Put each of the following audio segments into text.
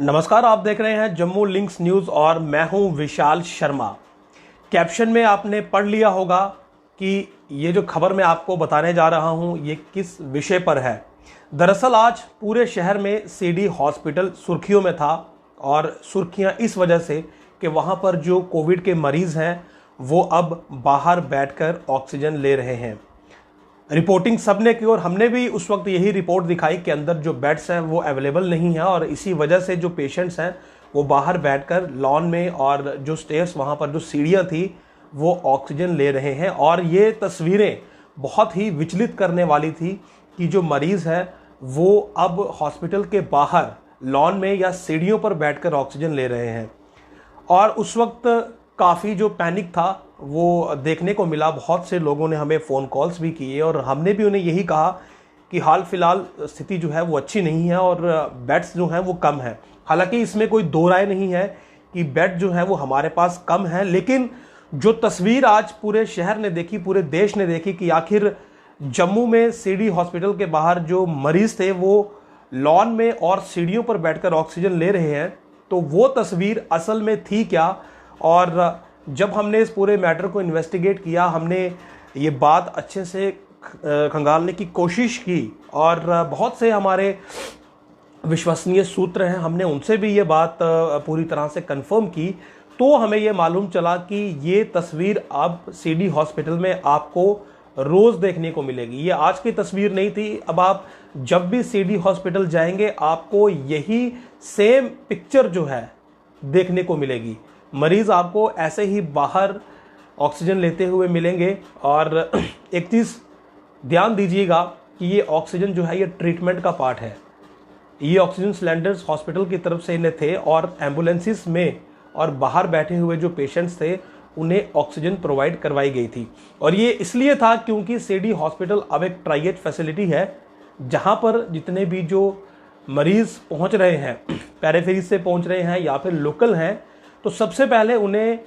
नमस्कार, आप देख रहे हैं जम्मू लिंक्स न्यूज़ और मैं हूं विशाल शर्मा। कैप्शन में आपने पढ़ लिया होगा कि ये जो खबर मैं आपको बताने जा रहा हूं ये किस विषय पर है। दरअसल आज पूरे शहर में सीडी हॉस्पिटल सुर्खियों में था और सुर्खियां इस वजह से कि वहां पर जो कोविड के मरीज़ हैं वो अब बाहर बैठकर ऑक्सीजन ले रहे हैं। रिपोर्टिंग सबने की और हमने भी उस वक्त यही रिपोर्ट दिखाई कि अंदर जो बेड्स हैं वो अवेलेबल नहीं है और इसी वजह से जो पेशेंट्स हैं वो बाहर बैठकर लॉन में और जो स्टेयर्स वहाँ पर जो सीढ़ियाँ थी वो ऑक्सीजन ले रहे हैं। और ये तस्वीरें बहुत ही विचलित करने वाली थी कि जो मरीज़ है वो अब हॉस्पिटल के बाहर लॉन में या सीढ़ियों पर बैठकर ऑक्सीजन ले रहे हैं। और उस वक्त काफ़ी जो पैनिक था वो देखने को मिला। बहुत से लोगों ने हमें फ़ोन कॉल्स भी किए और हमने भी उन्हें यही कहा कि हाल फिलहाल स्थिति जो है वो अच्छी नहीं है और बेड्स जो हैं वो कम है। हालांकि इसमें कोई दो राय नहीं है कि बेड जो है वो हमारे पास कम है, लेकिन जो तस्वीर आज पूरे शहर ने देखी, पूरे देश ने देखी कि आखिर जम्मू में सीडी हॉस्पिटल के बाहर जो मरीज़ थे वो लॉन में और सीढ़ियों पर बैठकर ऑक्सीजन ले रहे हैं, तो वो तस्वीर असल में थी क्या। और जब हमने इस पूरे मैटर को इन्वेस्टिगेट किया, हमने ये बात अच्छे से खंगालने की कोशिश की और बहुत से हमारे विश्वसनीय सूत्र हैं, हमने उनसे भी ये बात पूरी तरह से कंफर्म की, तो हमें ये मालूम चला कि ये तस्वीर अब सीडी हॉस्पिटल में आपको रोज़ देखने को मिलेगी। ये आज की तस्वीर नहीं थी। अब आप जब भी सीडी हॉस्पिटल जाएंगे आपको यही सेम पिक्चर जो है देखने को मिलेगी। मरीज़ आपको ऐसे ही बाहर ऑक्सीजन लेते हुए मिलेंगे। और एक चीज़ ध्यान दीजिएगा कि ये ऑक्सीजन जो है ये ट्रीटमेंट का पार्ट है। ये ऑक्सीजन सिलेंडर्स हॉस्पिटल की तरफ से इन्हें थे और एम्बुलेंसेस में और बाहर बैठे हुए जो पेशेंट्स थे उन्हें ऑक्सीजन प्रोवाइड करवाई गई थी। और ये इसलिए था क्योंकि सीडी हॉस्पिटल अब एक ट्राइएज फैसिलिटी है जहाँ पर जितने भी जो मरीज़ पहुँच रहे हैं, पेरिफेरी से पहुँच रहे हैं या फिर लोकल हैं, तो सबसे पहले उन्हें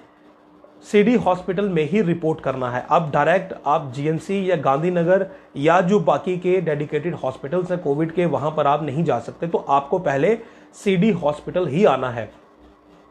सीडी हॉस्पिटल में ही रिपोर्ट करना है। अब डायरेक्ट आप जीएमसी या गांधीनगर या जो बाकी के डेडिकेटेड हॉस्पिटल्स हैं कोविड के, वहां पर आप नहीं जा सकते। तो आपको पहले सीडी हॉस्पिटल ही आना है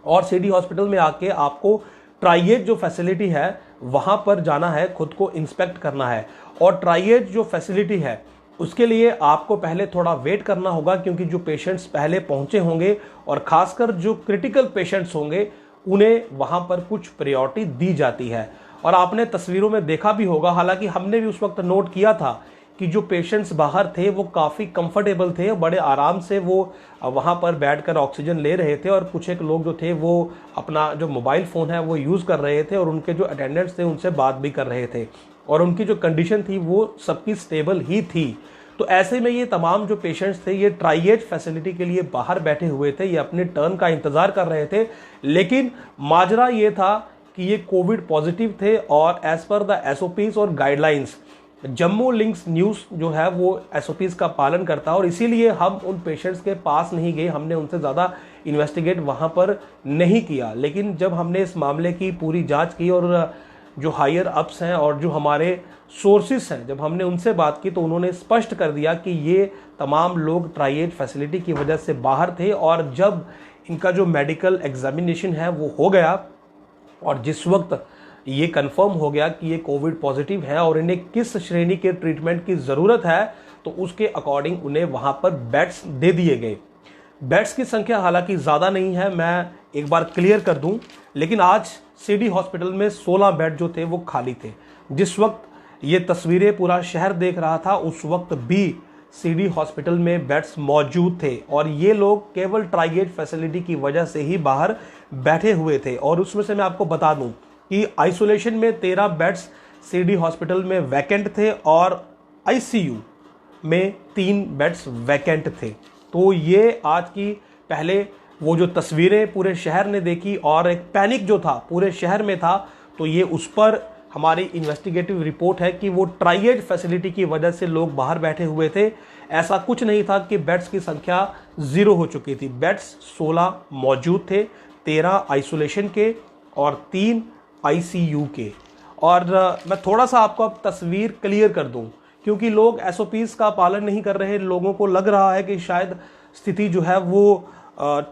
और सीडी हॉस्पिटल में आके आपको ट्राइएज जो फैसिलिटी है वहां पर जाना है, खुद को इंस्पेक्ट करना है। और ट्राइएज जो फैसिलिटी है उसके लिए आपको पहले थोड़ा वेट करना होगा क्योंकि जो पेशेंट्स पहले पहुंचे होंगे और खासकर जो क्रिटिकल पेशेंट्स होंगे उन्हें वहां पर कुछ प्रायोरिटी दी जाती है। और आपने तस्वीरों में देखा भी होगा, हालांकि हमने भी उस वक्त नोट किया था कि जो पेशेंट्स बाहर थे वो काफ़ी कंफर्टेबल थे, बड़े आराम से वो वहां पर बैठकर ऑक्सीजन ले रहे थे। और कुछ एक लोग जो थे वो अपना जो मोबाइल फ़ोन है वो यूज़ कर रहे थे और उनके जो अटेंडेंट्स थे उनसे बात भी कर रहे थे और उनकी जो कंडीशन थी वो सबकी स्टेबल ही थी। तो ऐसे में ये तमाम जो पेशेंट्स थे ये ट्राइएज फैसिलिटी के लिए बाहर बैठे हुए थे, ये अपने टर्न का इंतज़ार कर रहे थे। लेकिन माजरा ये था कि ये कोविड पॉजिटिव थे और एज पर द एसओपीज और गाइडलाइंस जम्मू लिंक्स न्यूज़ जो है वो एसओपीज का पालन करता है और इसीलिए हम उन पेशेंट्स के पास नहीं गए, हमने उनसे ज़्यादा इन्वेस्टिगेट वहाँ पर नहीं किया। लेकिन जब हमने इस मामले की पूरी जाँच की और जो हायर अप्स हैं और जो हमारे सोर्सेस हैं, जब हमने उनसे बात की तो उन्होंने स्पष्ट कर दिया कि ये तमाम लोग ट्राइएज फैसिलिटी की वजह से बाहर थे। और जब इनका जो मेडिकल एग्जामिनेशन है वो हो गया और जिस वक्त ये कंफर्म हो गया कि ये कोविड पॉजिटिव है और इन्हें किस श्रेणी के ट्रीटमेंट की ज़रूरत है, तो उसके अकॉर्डिंग उन्हें वहाँ पर बेड्स दे दिए गए। बेड्स की संख्या हालांकि ज़्यादा नहीं है, मैं एक बार क्लियर कर दूं, लेकिन आज सीडी हॉस्पिटल में 16 बेड जो थे वो खाली थे। जिस वक्त ये तस्वीरें पूरा शहर देख रहा था उस वक्त भी सीडी हॉस्पिटल में बेड्स मौजूद थे और ये लोग केवल ट्राइएज फैसिलिटी की वजह से ही बाहर बैठे हुए थे। और उसमें से मैं आपको बता दूं कि आइसोलेशन में 13 बेड्स सीडी हॉस्पिटल में वैकेंट थे और आईसीयू में 3 बेड्स वैकेंट थे। तो ये आज की पहले वो जो तस्वीरें पूरे शहर ने देखी और एक पैनिक जो था पूरे शहर में था, तो ये उस पर हमारी इन्वेस्टिगेटिव रिपोर्ट है कि वो ट्राइएज फैसिलिटी की वजह से लोग बाहर बैठे हुए थे। ऐसा कुछ नहीं था कि बेड्स की संख्या 0 हो चुकी थी। बेड्स 16 मौजूद थे, 13 आइसोलेशन के और 3 आईसीयू के। और मैं थोड़ा सा आपको अब तस्वीर क्लियर कर दूं क्योंकि लोग एसओपीज का पालन नहीं कर रहे। लोगों को लग रहा है कि शायद स्थिति जो है वो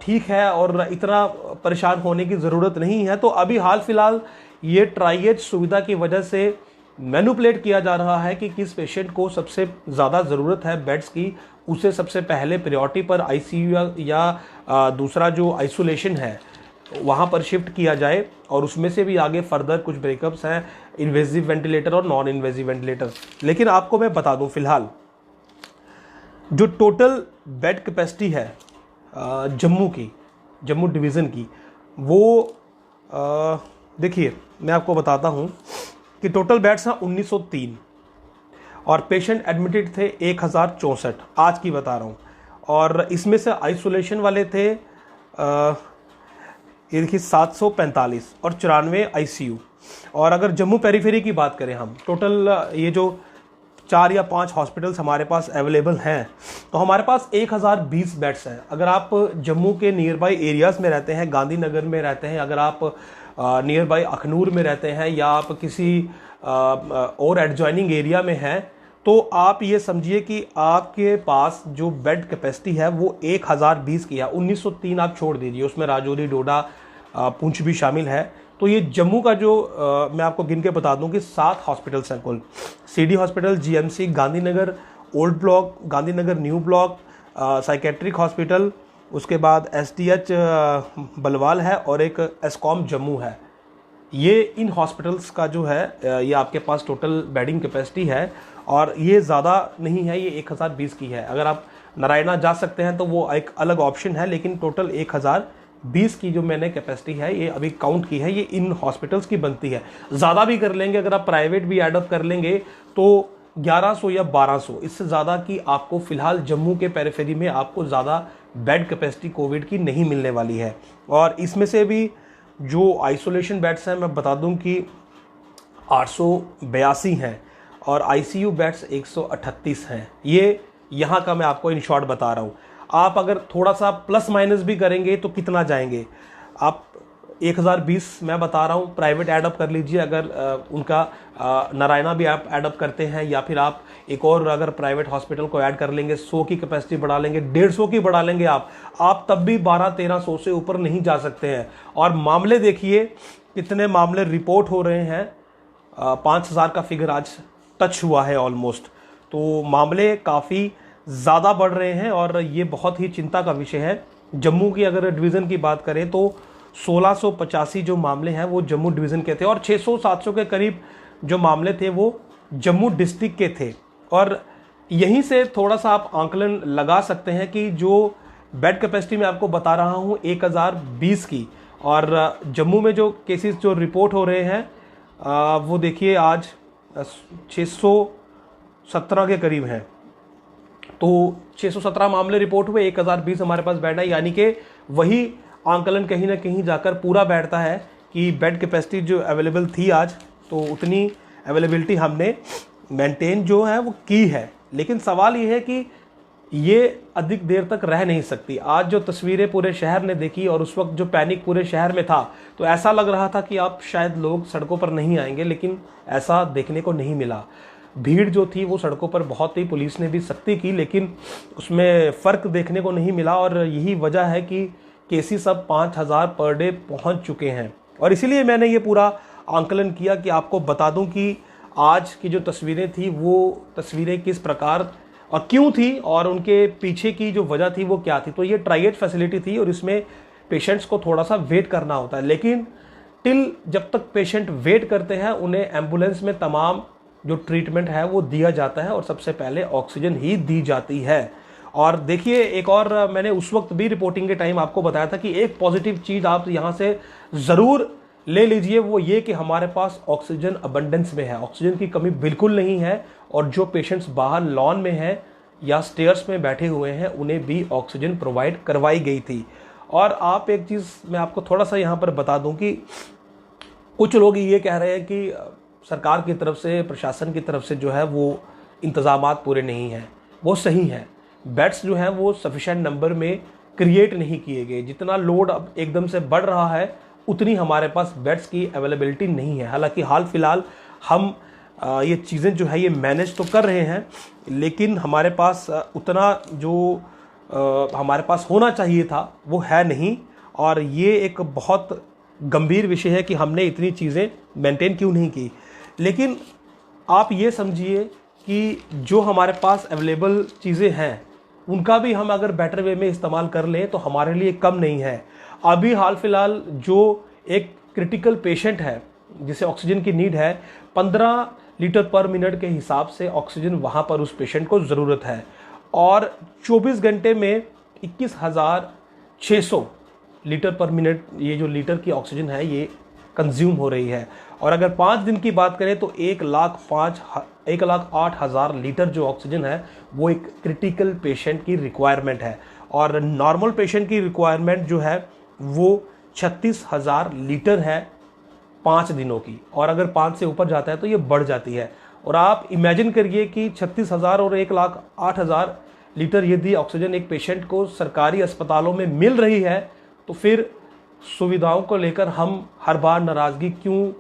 ठीक है और इतना परेशान होने की ज़रूरत नहीं है। तो अभी हाल फिलहाल ये ट्राइएज सुविधा की वजह से मैनिपुलेट किया जा रहा है कि किस पेशेंट को सबसे ज़्यादा ज़रूरत है बेड्स की, उसे सबसे पहले प्रायोरिटी पर आईसीयू या दूसरा जो आइसोलेशन है वहाँ पर शिफ्ट किया जाए। और उसमें से भी आगे फर्दर कुछ ब्रेकअप्स हैं, इन्वेजिव वेंटिलेटर और नॉन इन्वेजिव वेंटिलेटर। लेकिन आपको मैं बता दूं फिलहाल जो टोटल बेड कैपेसिटी है जम्मू डिवीज़न की, वो देखिए मैं आपको बताता हूं कि टोटल बेड्स हैं 1903 और पेशेंट एडमिटेड थे 1064, आज की बता रहा हूं। और इसमें से आइसोलेशन वाले थे ये देखिए 745 और 94 आईसीयू। और अगर जम्मू पेरीफेरी की बात करें हम, टोटल ये जो 4 या 5 हॉस्पिटल्स हमारे पास अवेलेबल हैं, तो हमारे पास 1020 बेड्स हैं। अगर आप जम्मू के नियर बाई एरियाज़ में रहते हैं, गांधीनगर में रहते हैं, अगर आप नियर बाई अखनूर में रहते हैं या आप किसी और एडजॉइनिंग एरिया में हैं, तो आप ये समझिए कि आपके पास जो बेड कैपेसिटी है वो 1020 की है। 1903 आप छोड़ दीजिए, उसमें राजौरी, डोडा, पुंछ भी शामिल है। तो ये जम्मू का जो मैं आपको गिन के बता दूं कि 7 हॉस्पिटल्स हैं कुल। CD hospital, GMC Gandhinagar old block, Gandhinagar new block, psychiatric hospital, उसके बाद एसडीएच बलवाल है और एक एस्कॉम जम्मू है। ये इन हॉस्पिटल्स का जो है ये आपके पास टोटल बेडिंग कैपेसिटी है और ये ज़्यादा नहीं है, ये 1020 की है। अगर आप नारायणा जा सकते हैं तो वो एक अलग ऑप्शन है, लेकिन टोटल 1020 की जो मैंने कैपेसिटी है ये अभी काउंट की है, ये इन हॉस्पिटल्स की बनती है। ज़्यादा भी कर लेंगे, अगर आप प्राइवेट भी एड अप कर लेंगे तो 1100 या 1200, इससे ज़्यादा की आपको फिलहाल जम्मू के पेरिफेरी में आपको ज़्यादा बेड कैपेसिटी कोविड की नहीं मिलने वाली है। और इसमें से भी जो आइसोलेशन बेड्स हैं मैं बता दूं कि 882 हैं और आईसीयू बेड्स 138 हैं। ये यहाँ का मैं आपको इन शॉर्ट बता रहा हूँ। आप अगर थोड़ा सा प्लस माइनस भी करेंगे तो कितना जाएंगे आप? 1020 मैं बता रहा हूँ, प्राइवेट एडअप कर लीजिए अगर उनका नारायणा भी आप एडअप करते हैं, या फिर आप एक और अगर प्राइवेट हॉस्पिटल को ऐड कर लेंगे, 100 की कैपेसिटी बढ़ा लेंगे, 150 की बढ़ा लेंगे आप तब भी 1200-1300 से ऊपर नहीं जा सकते हैं। और मामले देखिए कितने मामले रिपोर्ट हो रहे हैं, 5000 का फिगर आज टच हुआ है ऑलमोस्ट। तो मामले काफ़ी ज़्यादा बढ़ रहे हैं और ये बहुत ही चिंता का विषय है। जम्मू की अगर डिवीज़न की बात करें तो 1685 जो मामले हैं वो जम्मू डिवीज़न के थे और 600-700 के करीब जो मामले थे वो जम्मू डिस्ट्रिक्ट के थे। और यहीं से थोड़ा सा आप आंकलन लगा सकते हैं कि जो बेड कैपेसिटी मैं आपको बता रहा हूँ 1020 की, और जम्मू में जो केसेस जो रिपोर्ट हो रहे हैं वो देखिए आज 617 के करीब हैं। तो 617 मामले रिपोर्ट हुए, 1020 हमारे पास बेड है, यानी कि वही आंकलन कहीं ना कहीं जाकर पूरा बैठता है कि बेड कैपेसिटी जो अवेलेबल थी आज, तो उतनी अवेलेबिलिटी हमने मेंटेन जो है वो की है। लेकिन सवाल ये है कि ये अधिक देर तक रह नहीं सकती। आज जो तस्वीरें पूरे शहर ने देखी और उस वक्त जो पैनिक पूरे शहर में था, तो ऐसा लग रहा था कि आप शायद लोग सड़कों पर नहीं आएंगे, लेकिन ऐसा देखने को नहीं मिला। भीड़ जो थी वो सड़कों पर बहुत ही, पुलिस ने भी सख्ती की, लेकिन उसमें फ़र्क देखने को नहीं मिला। और यही वजह है कि केसेस अब 5000 पर डे पहुंच चुके हैं। और इसीलिए मैंने ये पूरा आंकलन किया कि आपको बता दूं कि आज की जो तस्वीरें थी वो तस्वीरें किस प्रकार और क्यों थी और उनके पीछे की जो वजह थी वो क्या थी। तो ये ट्राइएज फैसिलिटी थी और इसमें पेशेंट्स को थोड़ा सा वेट करना होता है, लेकिन टिल जब तक पेशेंट वेट करते हैं उन्हें एम्बुलेंस में तमाम जो ट्रीटमेंट है वो दिया जाता है और सबसे पहले ऑक्सीजन ही दी जाती है। और देखिए एक और मैंने उस वक्त भी रिपोर्टिंग के टाइम आपको बताया था कि एक पॉजिटिव चीज़ आप यहाँ से ज़रूर ले लीजिए, वो ये कि हमारे पास ऑक्सीजन अबंडेंस में है, ऑक्सीजन की कमी बिल्कुल नहीं है। और जो पेशेंट्स बाहर लॉन में हैं या स्टेयर्स में बैठे हुए हैं उन्हें भी ऑक्सीजन प्रोवाइड करवाई गई थी। और आप एक चीज़ मैं आपको थोड़ा सा यहाँ पर बता दूँ कि कुछ लोग ये कह रहे हैं कि सरकार की तरफ से, प्रशासन की तरफ से जो है वो इंतज़ामात पूरे नहीं हैं। वो सही है, बेड्स जो हैं वो सफिशेंट नंबर में क्रिएट नहीं किए गए। जितना लोड अब एकदम से बढ़ रहा है उतनी हमारे पास बेड्स की अवेलेबिलिटी नहीं है। हालांकि हाल फिलहाल हम ये चीज़ें जो है ये मैनेज तो कर रहे हैं, लेकिन हमारे पास उतना जो हमारे पास होना चाहिए था वो है नहीं। और ये एक बहुत गंभीर विषय है कि हमने इतनी चीज़ें मेंटेन क्यों नहीं की। लेकिन आप ये समझिए कि जो हमारे पास अवेलेबल चीज़ें हैं उनका भी हम अगर बेटर वे में इस्तेमाल कर लें तो हमारे लिए कम नहीं है। अभी हाल फिलहाल जो एक क्रिटिकल पेशेंट है जिसे ऑक्सीजन की नीड है, 15 लीटर पर मिनट के हिसाब से ऑक्सीजन वहाँ पर उस पेशेंट को ज़रूरत है। और 24 घंटे में 21,600 लीटर पर मिनट ये जो लीटर की ऑक्सीजन है ये कंज्यूम हो रही है। और अगर 5 दिन की बात करें तो 1,08,000 लीटर जो ऑक्सीजन है वो एक क्रिटिकल पेशेंट की रिक्वायरमेंट है। और नॉर्मल पेशेंट की रिक्वायरमेंट जो है वो 36,000 लीटर है 5 दिनों की। और अगर 5 से ऊपर जाता है तो ये बढ़ जाती है। और आप इमेजिन करिए कि 36,000 और 1,08,000 लीटर यदि ऑक्सीजन एक पेशेंट को सरकारी अस्पतालों में मिल रही है तो फिर सुविधाओं को लेकर हम हर बार नाराज़गी क्यों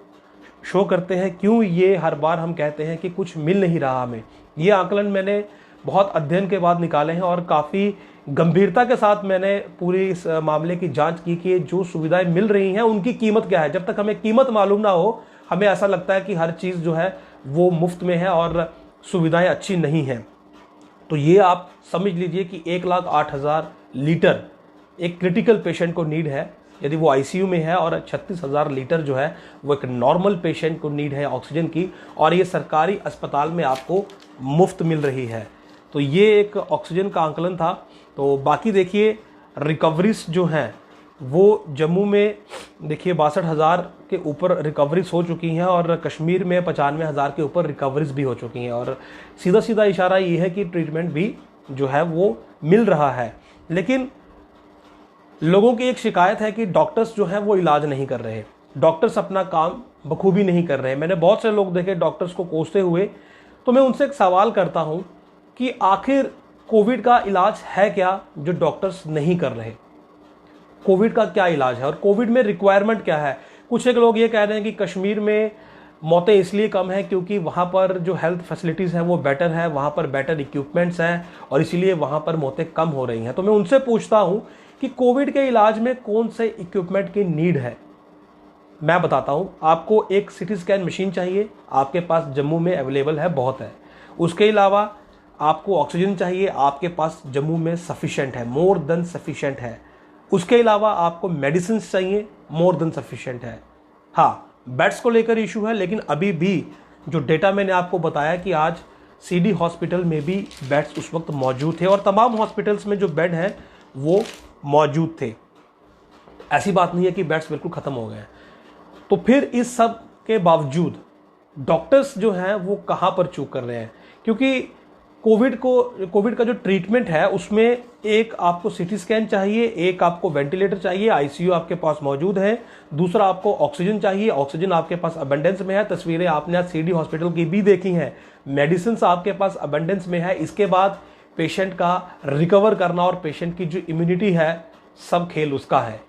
शो करते हैं, क्यों ये हर बार हम कहते हैं कि कुछ मिल नहीं रहा हमें। ये आकलन मैंने बहुत अध्ययन के बाद निकाले हैं और काफ़ी गंभीरता के साथ मैंने पूरी इस मामले की जांच की कि जो सुविधाएं मिल रही हैं उनकी कीमत क्या है। जब तक हमें कीमत मालूम ना हो हमें ऐसा लगता है कि हर चीज़ जो है वो मुफ्त में है और सुविधाएं अच्छी नहीं हैं। तो ये आप समझ लीजिए कि 1,08,000 लीटर एक क्रिटिकल पेशेंट को नीड है यदि वो आईसीयू में है, और 36,000 लीटर जो है वो एक नॉर्मल पेशेंट को नीड है ऑक्सीजन की, और ये सरकारी अस्पताल में आपको मुफ्त मिल रही है। तो ये एक ऑक्सीजन का आंकलन था। तो बाकी देखिए रिकवरीज जो हैं वो जम्मू में देखिए 62,000 के ऊपर रिकवरीज हो चुकी हैं और कश्मीर में 95,000 के ऊपर रिकवरीज भी हो चुकी हैं। और सीधा सीधा इशारा ये है कि ट्रीटमेंट भी जो है वो मिल रहा है। लेकिन लोगों की एक शिकायत है कि डॉक्टर्स जो हैं वो इलाज नहीं कर रहे, डॉक्टर्स अपना काम बखूबी नहीं कर रहे। मैंने बहुत से लोग देखे डॉक्टर्स को कोसते हुए। तो मैं उनसे एक सवाल करता हूं कि आखिर कोविड का इलाज है क्या जो डॉक्टर्स नहीं कर रहे? कोविड का क्या इलाज है और कोविड में रिक्वायरमेंट क्या है? कुछ एक लोग ये कह रहे हैं कि कश्मीर में मौतें इसलिए कम है क्योंकि वहाँ पर जो हेल्थ फैसिलिटीज़ हैं वो बेटर है, वहाँ पर बेटर इक्विपमेंट्स हैं और इसीलिए वहाँ पर मौतें कम हो रही हैं। तो मैं उनसे पूछता हूँ कि कोविड के इलाज में कौन से इक्विपमेंट की नीड है? मैं बताता हूँ। आपको एक सिटी स्कैन मशीन चाहिए, आपके पास जम्मू में अवेलेबल है, बहुत है। उसके अलावा आपको ऑक्सीजन चाहिए, आपके पास जम्मू में सफिशिएंट है, मोर देन सफिशिएंट है। उसके अलावा आपको मेडिसिन चाहिए, मोर देन सफिशिएंट है। हाँ, बेड्स को लेकर इशू है, लेकिन अभी भी जो डेटा मैंने आपको बताया कि आज सीडी हॉस्पिटल में भी बेड्स उस वक्त मौजूद थे और तमाम हॉस्पिटल्स में जो बेड हैं वो मौजूद थे। ऐसी बात नहीं है कि बेड्स बिल्कुल ख़त्म हो गए। तो फिर इस सब के बावजूद डॉक्टर्स जो हैं वो कहाँ पर चूक कर रहे हैं? क्योंकि कोविड का जो ट्रीटमेंट है उसमें एक आपको सीटी स्कैन चाहिए, एक आपको वेंटिलेटर चाहिए, आईसीयू आपके पास मौजूद है, दूसरा आपको ऑक्सीजन चाहिए, ऑक्सीजन आपके पास अबंडेंस में है। तस्वीरें आपने आज सीडी हॉस्पिटल की भी देखी हैं, मेडिसिन आपके पास अबंडेंस में है। इसके बाद पेशेंट का रिकवर करना और पेशेंट की जो इम्यूनिटी है, सब खेल उसका है।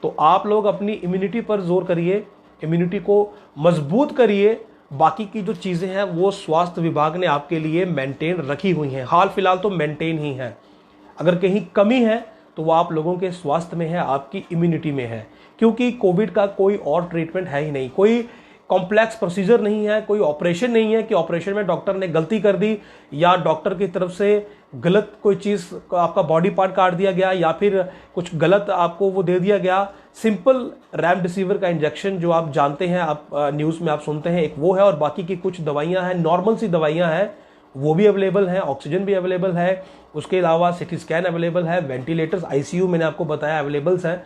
तो आप लोग अपनी इम्यूनिटी पर जोर करिए, इम्यूनिटी को मजबूत करिए। बाकी की जो चीज़ें हैं वो स्वास्थ्य विभाग ने आपके लिए मेंटेन रखी हुई हैं, हाल फिलहाल तो मेंटेन ही है। अगर कहीं कमी है तो वो आप लोगों के स्वास्थ्य में है, आपकी इम्यूनिटी में है। क्योंकि कोविड का कोई और ट्रीटमेंट है ही नहीं, कोई कॉम्प्लेक्स प्रोसीजर नहीं है, कोई ऑपरेशन नहीं है कि ऑपरेशन में डॉक्टर ने गलती कर दी या डॉक्टर की तरफ से गलत कोई चीज़, आपका बॉडी पार्ट काट दिया गया या फिर कुछ गलत आपको वो दे दिया गया। सिंपल रेमडेसिविर का इंजेक्शन जो आप जानते हैं, आप न्यूज़ में आप सुनते हैं, एक वो है। और बाकी की कुछ दवाइयां हैं, नॉर्मल सी दवाइयां हैं, वो भी अवेलेबल हैं, ऑक्सीजन भी अवेलेबल है। उसके अलावा सिटी स्कैन अवेलेबल है, वेंटिलेटर्स, आईसीयू मैंने आपको बताया अवेलेबल्स हैं।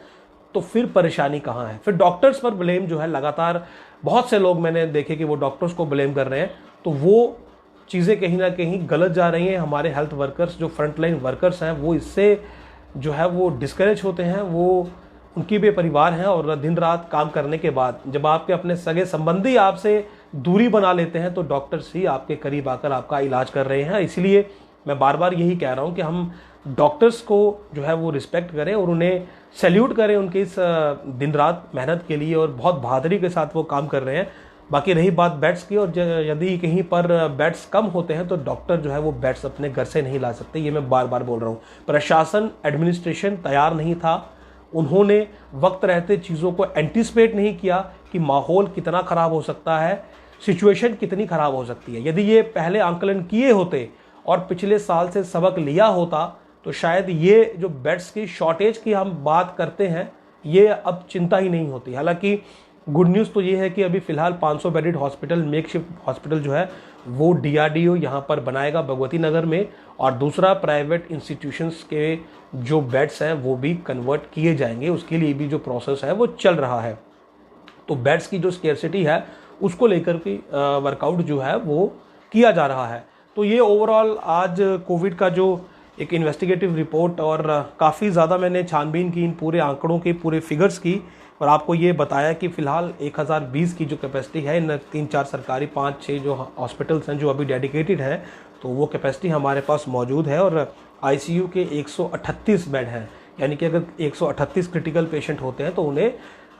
तो फिर परेशानी कहाँ है? फिर डॉक्टर्स पर ब्लेम जो है, लगातार बहुत से लोग मैंने देखे कि वो डॉक्टर्स को ब्लेम कर रहे हैं। तो वो चीज़ें कहीं ना कहीं गलत जा रही हैं। हमारे हेल्थ वर्कर्स जो फ्रंटलाइन वर्कर्स हैं वो इससे जो है वो डिस्करेज होते हैं। वो उनकी भी परिवार हैं और दिन रात काम करने के बाद जब आपके अपने सगे संबंधी आपसे दूरी बना लेते हैं तो डॉक्टर्स ही आपके करीब आकर आपका इलाज कर रहे हैं। इसलिए मैं बार बार यही कह रहा हूं कि हम डॉक्टर्स को जो है वो रिस्पेक्ट करें और उन्हें सैल्यूट करें उनकी इस दिन रात मेहनत के लिए, और बहुत बहादुरी के साथ वो काम कर रहे हैं। बाकी रही बात बेड्स की, और यदि कहीं पर बेड्स कम होते हैं तो डॉक्टर जो है वो बेड्स अपने घर से नहीं ला सकते, ये मैं बार बार बोल रहा हूँ। प्रशासन, एडमिनिस्ट्रेशन तैयार नहीं था, उन्होंने वक्त रहते चीज़ों को एंटिसिपेट नहीं किया कि माहौल कितना ख़राब हो सकता है, सिचुएशन कितनी ख़राब हो सकती है। यदि ये पहले आंकलन किए होते और पिछले साल से सबक लिया होता तो शायद ये जो बेड्स की शॉर्टेज की हम बात करते हैं ये अब चिंता ही नहीं होती। हालांकि गुड न्यूज़ तो ये है कि अभी फ़िलहाल 500 बेडेड हॉस्पिटल, मेकशिफ्ट हॉस्पिटल जो है वो DRDO यहाँ पर बनाएगा भगवती नगर में, और दूसरा प्राइवेट इंस्टीट्यूशंस के जो बेड्स हैं वो भी कन्वर्ट किए जाएंगे, उसके लिए भी जो प्रोसेस है वो चल रहा है। तो बेड्स की जो स्केर्सिटी है उसको लेकर के वर्कआउट जो है वो किया जा रहा है। तो ये ओवरऑल आज कोविड का जो एक इन्वेस्टिगेटिव रिपोर्ट, और काफ़ी ज़्यादा मैंने छानबीन की इन पूरे आंकड़ों की, पूरे फिगर्स की, और आपको ये बताया कि फ़िलहाल 1020 की जो कैपेसिटी है, इन 3-4 सरकारी 5-6 जो हॉस्पिटल्स हैं जो अभी डेडिकेटेड हैं, तो वो कैपेसिटी हमारे पास मौजूद है। और ICU के 138 बेड हैं, यानी कि अगर 138 क्रिटिकल पेशेंट होते हैं तो उन्हें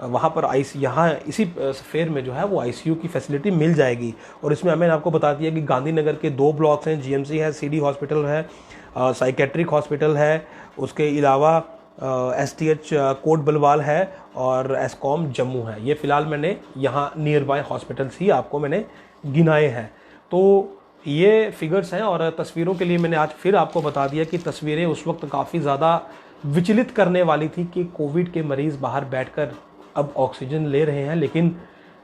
वहाँ पर यहाँ इसी फेयर में जो है वो ICU की फैसिलिटी मिल जाएगी। और इसमें मैंने आपको बता दिया कि गांधीनगर के 2 ब्लॉक्स हैं, GMC है, CD हॉस्पिटल है, साइकेट्रिक हॉस्पिटल है, उसके अलावा STH कोट बलवाल है, और एस्कॉम जम्मू है। ये फ़िलहाल मैंने यहाँ नियर बाय हॉस्पिटल्स ही आपको मैंने गिनाए हैं। तो ये फिगर्स हैं, और तस्वीरों के लिए मैंने आज फिर आपको बता दिया कि तस्वीरें उस वक्त काफ़ी ज़्यादा विचलित करने वाली थी कि कोविड के मरीज़ बाहर बैठकर अब ऑक्सीजन ले रहे हैं। लेकिन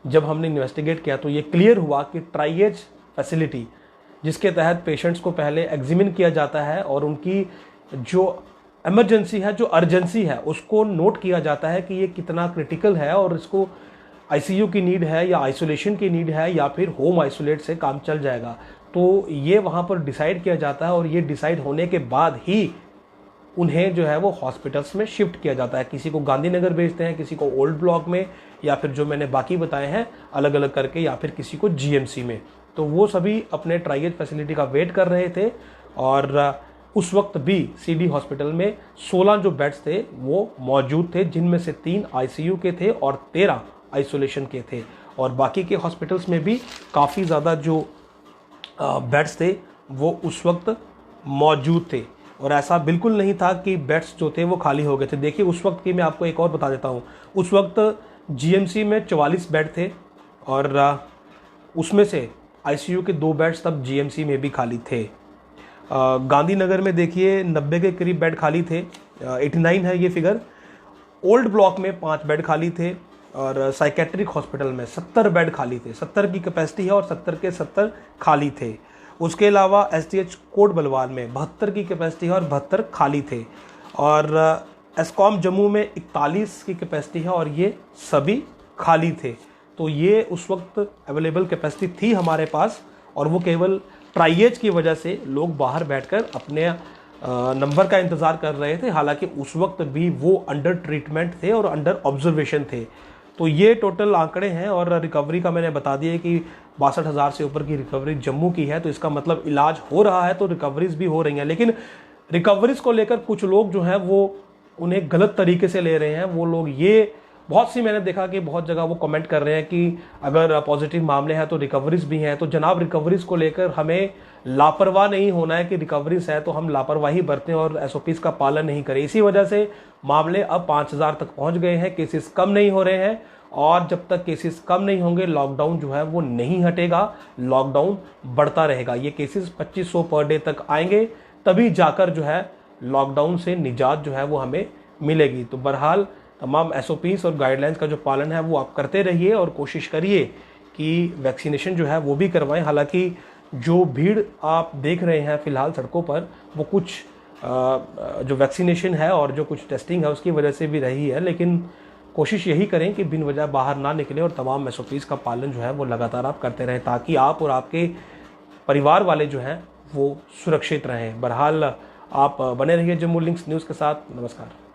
जब हमने इन्वेस्टिगेट किया तो ये क्लियर हुआ कि ट्राइएज फैसिलिटी, जिसके तहत पेशेंट्स को पहले एग्जामिन किया जाता है और उनकी जो इमरजेंसी है, जो अर्जेंसी है, उसको नोट किया जाता है कि ये कितना क्रिटिकल है और इसको ICU की नीड है या आइसोलेशन की नीड है या फिर होम आइसोलेट से काम चल जाएगा। तो ये वहाँ पर डिसाइड किया जाता है, और ये डिसाइड होने के बाद ही उन्हें जो है वो हॉस्पिटल्स में शिफ्ट किया जाता है। किसी को गांधीनगर भेजते हैं, किसी को ओल्ड ब्लॉक में, या फिर जो मैंने बाकी बताए हैं अलग अलग करके, या फिर किसी को GMC में। तो वो सभी अपने ट्राइएज फैसिलिटी का वेट कर रहे थे। और उस वक्त भी CD हॉस्पिटल में 16 जो बेड्स थे वो मौजूद थे, जिनमें से 3 ICU के थे और 13 आइसोलेशन के थे। और बाकी के हॉस्पिटल्स में भी काफ़ी ज़्यादा जो बेड्स थे वो उस वक्त मौजूद थे, और ऐसा बिल्कुल नहीं था कि बेड्स जो थे वो खाली हो गए थे। देखिए उस वक्त की मैं आपको एक और बता देता हूँ। उस वक्त GMC में 44 बेड थे, और उसमें से ICU के 2 बेड्स तब GMC में भी खाली थे। गांधीनगर में देखिए 90 के करीब बेड खाली थे, 89 है ये फिगर। ओल्ड ब्लॉक में 5 बेड खाली थे, और साइकेट्रिक हॉस्पिटल में 70 बेड खाली थे। 70 की कैपेसिटी है और 70 के 70 खाली थे। उसके अलावा STH कोट बलवाल में 72 की कैपेसिटी है और 72 खाली थे। और एस्कॉम जम्मू में 41 की कैपेसिटी है और ये सभी खाली थे। तो ये उस वक्त अवेलेबल कैपेसिटी थी हमारे पास, और वो केवल ट्राइएज की वजह से लोग बाहर बैठकर अपने नंबर का इंतज़ार कर रहे थे। हालांकि उस वक्त भी वो अंडर ट्रीटमेंट थे और अंडर ऑब्जर्वेशन थे। तो ये टोटल आंकड़े हैं, और रिकवरी का मैंने बता दिया कि 62,000 से ऊपर की रिकवरी जम्मू की है। तो इसका मतलब इलाज हो रहा है तो रिकवरीज भी हो रही हैं। लेकिन रिकवरीज को लेकर कुछ लोग जो हैं वो उन्हें गलत तरीके से ले रहे हैं। वो लोग ये बहुत सी मैंने देखा कि बहुत जगह वो कमेंट कर रहे हैं कि अगर पॉजिटिव मामले हैं तो रिकवरीज भी हैं। तो जनाब रिकवरीज को लेकर हमें लापरवाह नहीं होना है कि रिकवरीज है तो हम लापरवाही बरतें और SOPs का पालन नहीं करें। इसी वजह से मामले अब 5,000 तक पहुंच गए हैं, केसेस कम नहीं हो रहे हैं, और जब तक केसेस कम नहीं होंगे लॉकडाउन जो है वो नहीं हटेगा, लॉकडाउन बढ़ता रहेगा। ये केसेस 2500 पर डे तक आएंगे, तभी जाकर जो है लॉकडाउन से निजात जो है वो हमें मिलेगी। तो बहरहाल तमाम SOPs और गाइडलाइंस का जो पालन है वो आप करते रहिए, और कोशिश करिए कि वैक्सीनेशन जो है वो भी करवाएं। हालांकि जो भीड़ आप देख रहे हैं फ़िलहाल सड़कों पर, वो कुछ जो वैक्सीनेशन है और जो कुछ टेस्टिंग है उसकी वजह से भी रही है। लेकिन कोशिश यही करें कि बिन वजह बाहर ना निकलें, और तमाम SOPs का पालन जो है वो लगातार आप करते रहें, ताकि आप और आपके परिवार वाले जो हैं वो सुरक्षित रहें। बहरहाल आप बने रहिए जम्मू लिंक्स न्यूज़ के साथ। नमस्कार।